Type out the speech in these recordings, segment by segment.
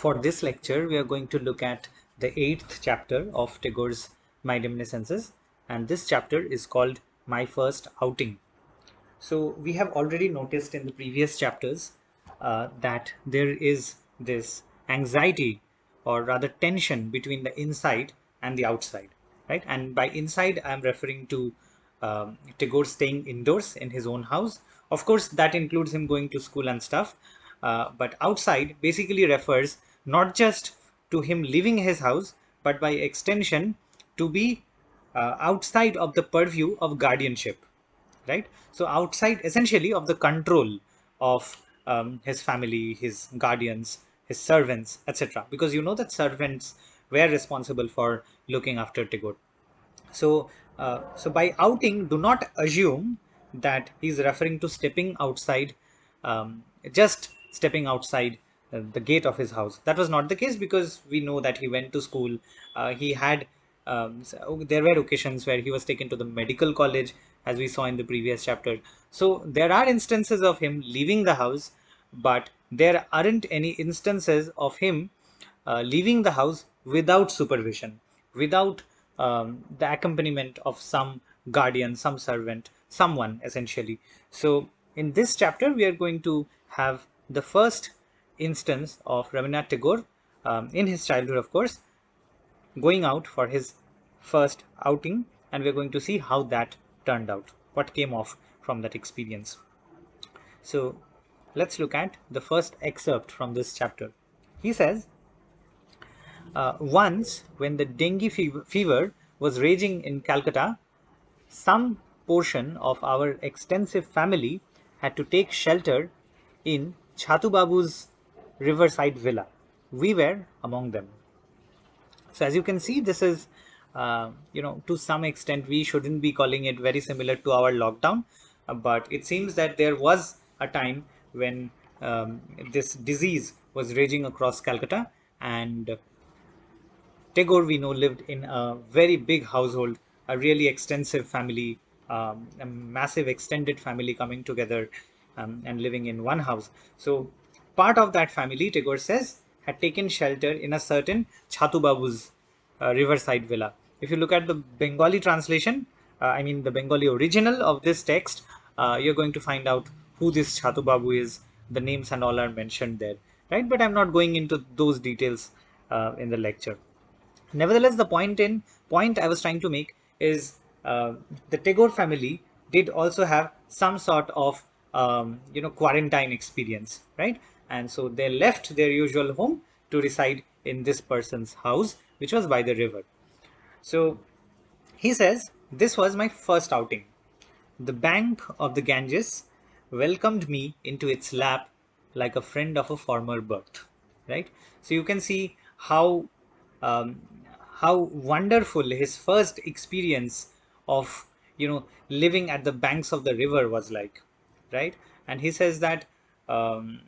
For this lecture, we are going to look at the 8th chapter of Tagore's My Reminiscences, and this chapter is called My First Outing. So, we have already noticed in the previous chapters that there is this anxiety, or rather tension, between the inside and the outside, right? And by inside, I am referring to Tagore staying indoors in his own house. Of course, that includes him going to school and stuff. But outside basically refers not just to him leaving his house, but by extension to be outside of the purview of guardianship, right? So outside essentially of the control of his family, his guardians, his servants, etc. Because you know that servants were responsible for looking after Tagore. So by outing, do not assume that he's referring to stepping outside, just stepping outside the gate of his house. That was not the case, because we know that he went to school. He had there were occasions where he was taken to the medical college, as we saw in the previous chapter. So there are instances of him leaving the house, but there aren't any instances of him leaving the house without supervision, without the accompaniment of some guardian, some servant, someone essentially. So, in this chapter, we are going to have the first instance of Rabindranath Tagore in his childhood, of course, going out for his first outing, and we are going to see how that turned out, what came off from that experience. So, let's look at the first excerpt from this chapter. He says, once, when the dengue fever was raging in Calcutta, some portion of our extensive family had to take shelter in Chhatu Babu's riverside villa. We were among them. So as you can see, this is, to some extent, we shouldn't be calling it very similar to our lockdown, but it seems that there was a time when this disease was raging across Calcutta, and Tagore, we know, lived in a very big household, a really extensive family, a massive extended family coming together and living in one house. So, part of that family, Tagore says, had taken shelter in a certain Chhatu Babu's riverside villa. If you look at the Bengali translation, the Bengali original of this text, you're going to find out who this Chhatu Babu is. The names and all are mentioned there, right? But I'm not going into those details in the lecture. Nevertheless, the point I was trying to make is the Tagore family did also have some sort of quarantine experience, right? And so they left their usual home to reside in this person's house, which was by the river. So he says, this was my first outing. The bank of the Ganges welcomed me into its lap like a friend of a former birth, right? So you can see um, how wonderful his first experience of living at the banks of the river was like, right? And um,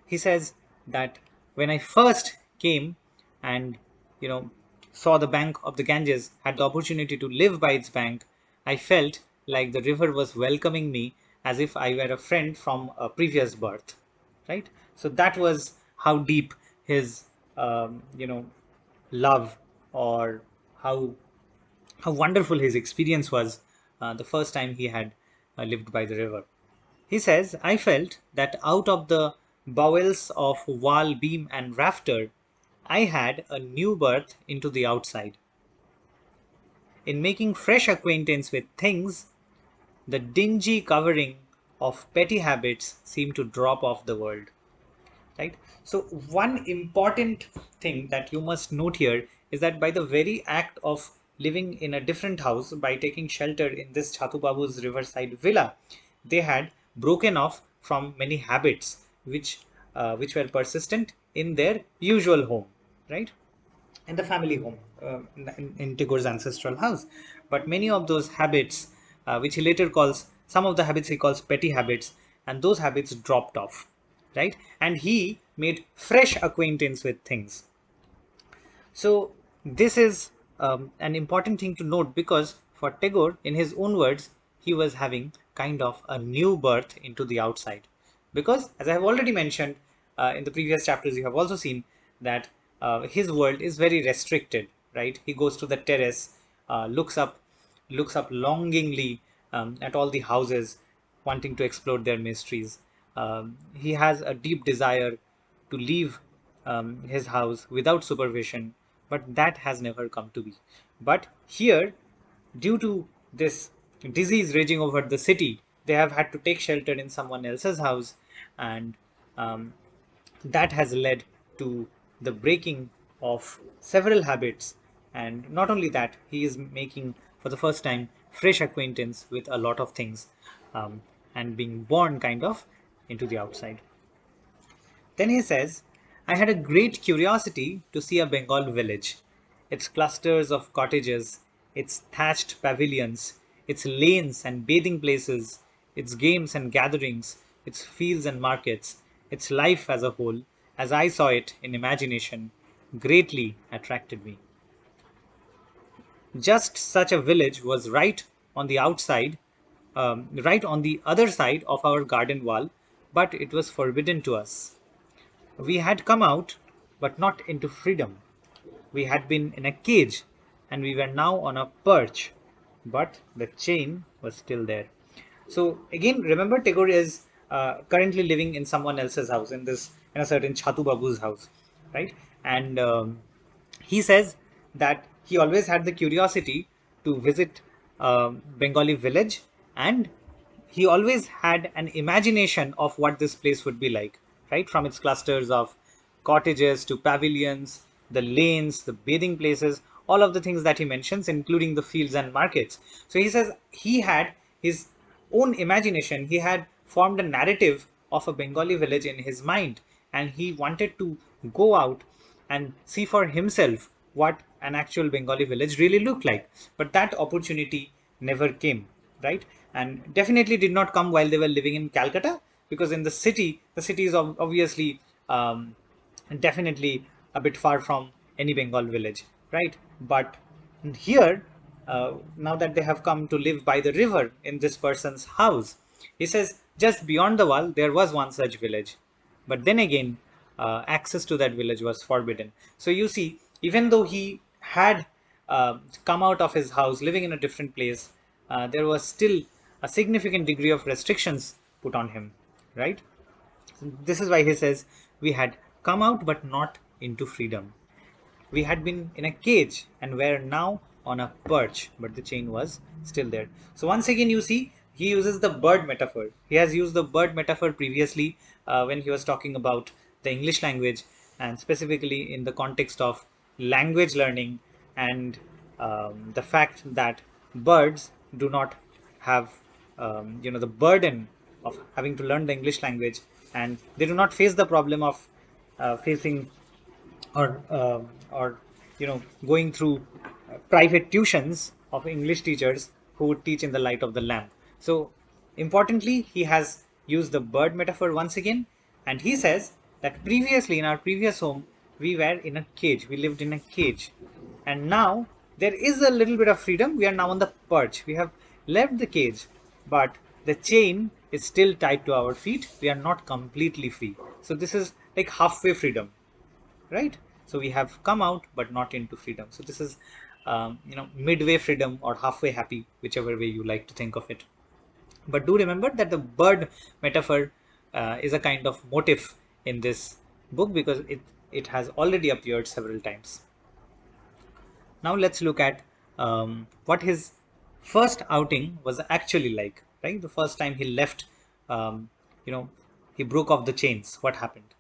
he says that when I first came and saw the bank of the Ganges, had the opportunity to live by its bank, I felt like the river was welcoming me as if I were a friend from a previous birth, right? So that was how deep his love, or how wonderful his experience was the first time he had lived by the river. He says, I felt that out of the bowels of wall, beam, and rafter, I had a new birth into the outside. In making fresh acquaintance with things, the dingy covering of petty habits seemed to drop off the world. Right? So, one important thing that you must note here is that by the very act of living in a different house, by taking shelter in this Chhatu Babu's riverside villa, they had broken off from many habits which were persistent in their usual home, right? In the family home, in Tagore's ancestral house. But many of those habits, which he later calls, some of the habits he calls petty habits, and those habits dropped off, right? And he made fresh acquaintance with things. So this is an important thing to note, because for Tagore, in his own words, he was having kind of a new birth into the outside. Because, as I have already mentioned, in the previous chapters, you have also seen that his world is very restricted, right? He goes to the terrace, looks up longingly at all the houses, wanting to explore their mysteries. He has a deep desire to leave his house without supervision, but that has never come to be. But here, due to this disease raging over the city, they have had to take shelter in someone else's house, and um, that has led to the breaking of several habits. And not only that, he is making for the first time fresh acquaintance with a lot of things, um, and being born kind of into the outside. Then he says, I had a great curiosity to see a Bengal village, its clusters of cottages, its thatched pavilions, its lanes and bathing places, its games and gatherings, its fields and markets, its life as a whole, as I saw it in imagination, greatly attracted me. Just such a village was on the outside, right on the other side of our garden wall, but it was forbidden to us. We had come out, but not into freedom. We had been in a cage, and we were now on a perch, but the chain was still there. So again, remember, Tagore is currently living in someone else's house, in a certain Chatu Babu's house, right? And he says that he always had the curiosity to visit Bengali village, and he always had an imagination of what this place would be like, right? From its clusters of cottages to pavilions, the lanes, the bathing places, all of the things that he mentions, including the fields and markets. So he says he had his own imagination, he had formed a narrative of a Bengali village in his mind, and he wanted to go out and see for himself what an actual Bengali village really looked like. But that opportunity never came, right? And definitely did not come while they were living in Calcutta, because in the city is obviously definitely a bit far from any Bengal village, right? But here, now that they have come to live by the river in this person's house, he says just beyond the wall there was one such village, but then again, access to that village was forbidden. So you see, even though he had come out of his house, living in a different place, there was still a significant degree of restrictions put on him, right? This is why he says, we had come out but not into freedom. We had been in a cage and were now on a perch, but the chain was still there. So once again, you see, he uses the bird metaphor. He has used the bird metaphor previously when he was talking about the English language, and specifically in the context of language learning, and the fact that birds do not have the burden of having to learn the English language, and they do not face the problem of facing or going through private tuitions of English teachers who would teach in the light of the lamp. So importantly, he has used the bird metaphor once again, and he says that previously in our previous home we were in a cage, we lived in a cage, and now there is a little bit of freedom. We are now on the perch. We have left the cage, but the chain is still tied to our feet. We are not completely free. So this is like halfway freedom, right? So we have come out but not into freedom. So this is midway freedom or halfway happy, whichever way you like to think of it. But do remember that the bird metaphor is a kind of motif in this book, because it has already appeared several times. Now let's look at what his first outing was actually like, right? The first time he left, um, you know he broke off the chains. What happened?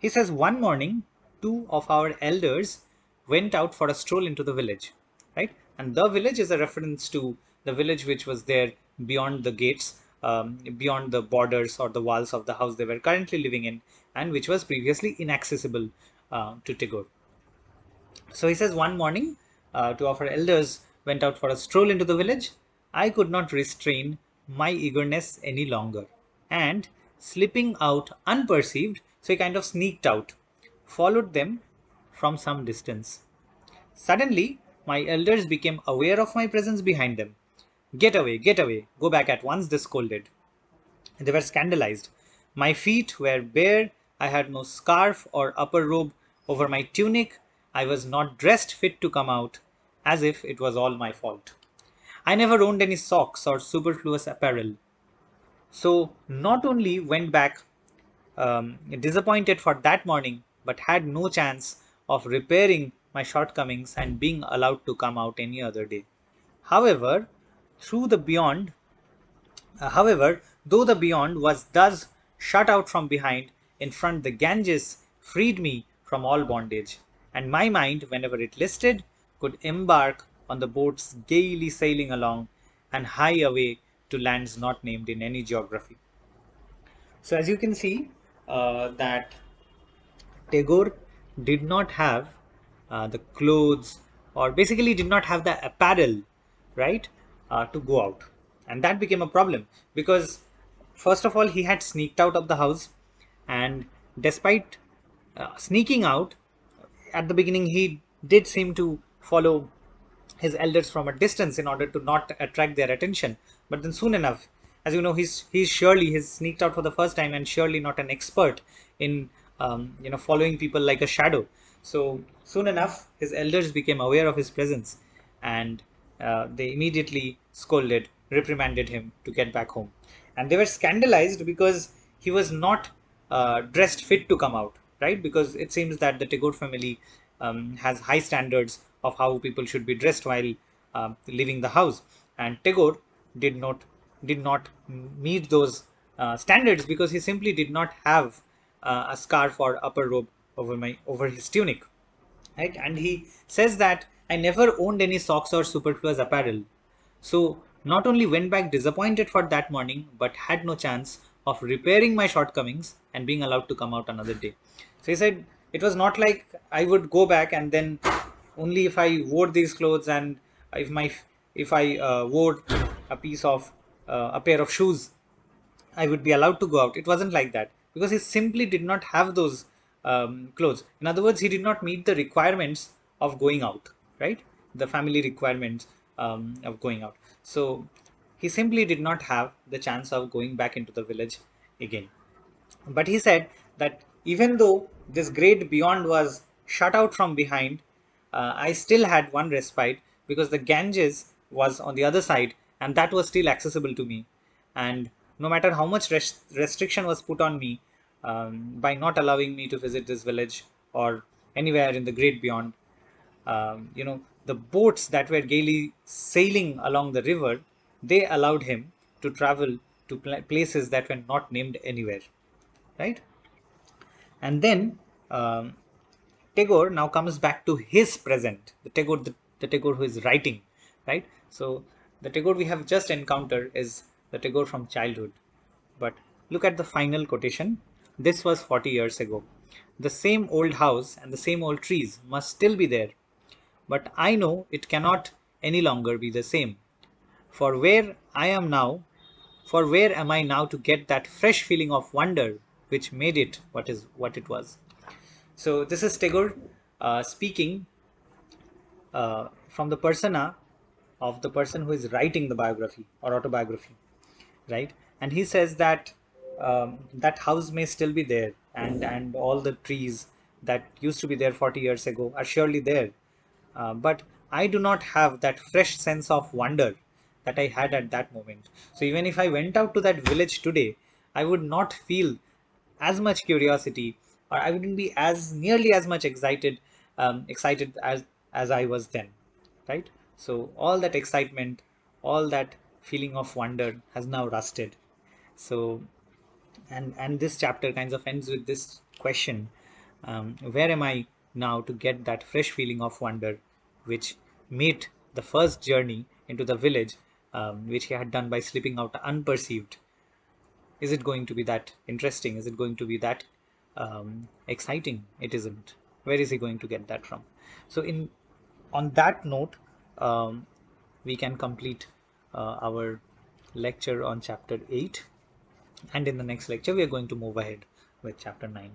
He says, one morning, two of our elders went out for a stroll into the village, right? And the village is a reference to the village which was there beyond the gates, beyond the borders or the walls of the house they were currently living in, and which was previously inaccessible to Tagore. So he says, one morning, two of our elders went out for a stroll into the village. I could not restrain my eagerness any longer, and slipping out unperceived, so he kind of sneaked out, followed them from some distance. Suddenly, my elders became aware of my presence behind them. Get away, go back at once, they scolded. They were scandalized. My feet were bare, I had no scarf or upper robe over my tunic. I was not dressed fit to come out, as if it was all my fault. I never owned any socks or superfluous apparel. So, not only went back disappointed for that morning, but had no chance of repairing my shortcomings and being allowed to come out any other day. However, through the beyond, however, though the beyond was thus shut out from behind, in front the Ganges freed me from all bondage, and my mind, whenever it listed, could embark on the boats gaily sailing along and hie away to lands not named in any geography. So, as you can see, that Tagore did not have the clothes, or basically did not have the apparel, right, to go out. And that became a problem because, first of all, he had sneaked out of the house, and despite sneaking out, at the beginning, he did seem to follow his elders from a distance in order to not attract their attention. But then soon enough, as you know, he's sneaked out for the first time and surely not an expert in following people like a shadow. So soon enough, his elders became aware of his presence, and they immediately scolded, reprimanded him to get back home. And they were scandalized because he was not dressed fit to come out, right? Because it seems that the Tagore family has high standards of how people should be dressed while leaving the house, and Tagore did not did not meet those standards because he simply did not have a scarf or upper robe over his tunic, right? And he says that I never owned any socks or superfluous apparel. So not only went back disappointed for that morning, but had no chance of repairing my shortcomings and being allowed to come out another day. So he said it was not like I would go back and then only if I wore these clothes and if my if I wore a pair of shoes, I would be allowed to go out. It wasn't like that because he simply did not have those clothes. In other words, he did not meet the requirements of going out, right? The family requirements of going out. So he simply did not have the chance of going back into the village again. But he said that even though this great beyond was shut out from behind, I still had one respite because the Ganges was on the other side and that was still accessible to me. And no matter how much restriction was put on me by not allowing me to visit this village or anywhere in the great beyond, the boats that were gaily sailing along the river, they allowed him to travel to places that were not named anywhere, right? And then Tagore now comes back to his present, the Tagore who is writing, right? So the Tagore we have just encountered is the Tagore from childhood. But look at the final quotation. This was 40 years ago. The same old house and the same old trees must still be there, but I know it cannot any longer be the same. For where I am now, for where am I now to get that fresh feeling of wonder which made it what it was? So this is Tagore speaking from the persona of the person who is writing the biography or autobiography, right? And he says that that house may still be there, and all the trees that used to be there 40 years ago are surely there, but I do not have that fresh sense of wonder that I had at that moment. So even if I went out to that village today, I would not feel as much curiosity, or I wouldn't be as nearly as much excited as I was then, right? So all that excitement, all that feeling of wonder has now rusted. So and this chapter kind of ends with this question: where am I now to get that fresh feeling of wonder, which made the first journey into the village, which he had done by slipping out unperceived? Is it going to be that interesting? Is it going to be that exciting? It isn't. Where is he going to get that from? So, in on that note, um, we can complete our lecture on chapter 8, and in the next lecture, we are going to move ahead with chapter 9.